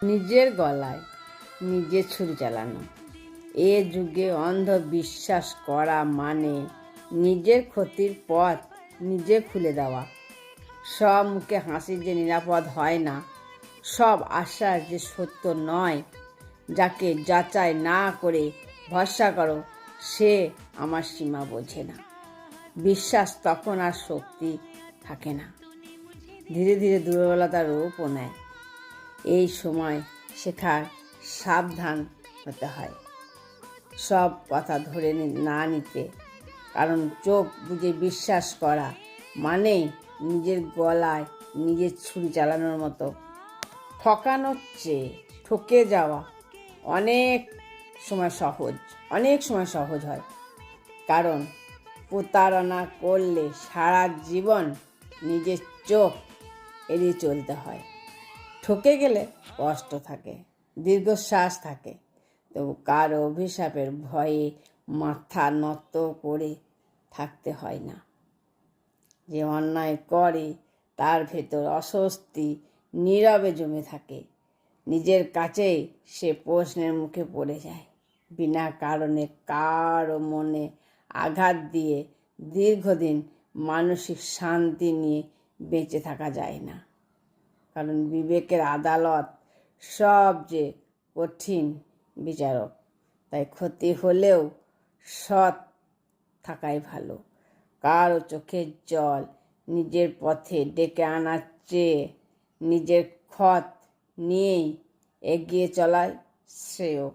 নিজের গলায় নিজে ছুরি চালানো। এ যুগে অন্ধবিশ্বাস করা মানে নিজের ক্ষতির পথ নিজে খুলে দেওয়া। সব মুখে হাসি যে নিরাপদ হয় না, সব আশ্বাস যে সত্য নয়, যাকে যাচাই না করে ভরসা করো সে আমার সীমা বোঝে না। বিশ্বাস তখন আর শক্তি থাকে না, ধীরে ধীরে দুর্বলতার রূপও নেয়। এই সময় শেখার সাবধান হতে হয়, সব কথা ধরে না নিতে। কারণ চোখ বুঝে বিশ্বাস করা মানেই নিজের গলায় নিজের ছুরি চালানোর মতো। ঠকানোর চেয়ে ঠকে যাওয়া অনেক সময় সহজ হয়। কারণ প্রতারণা করলে সারা জীবন নিজের চোখ এড়িয়ে চলতে হয়। ঠকে গেলে কষ্ট থাকে, দীর্ঘশ্বাস থাকে, তবু কারো অভিশাপের ভয়ে মাথা নত করে থাকতে হয় না। যে অন্যায় করে তার ভেতর অস্বস্তি নীরবে জমে থাকে। নিজের কাছেই সে প্রশ্নের মুখে পড়ে যায়। বিনা কারণে কারো মনে আঘাত দিয়ে দীর্ঘদিন মানসিক শান্তি নিয়ে বেঁচে থাকা যায় না। কারণ বিবেকের আদালত সবচেয়ে কঠিন বিচারক। তাই ক্ষতি হলেও সৎ থাকাই ভালো। কারো চোখের জল নিজের পথে ডেকে আনার চেয়ে নিজের ক্ষত নিয়েই এগিয়ে চলাই শ্রেয়।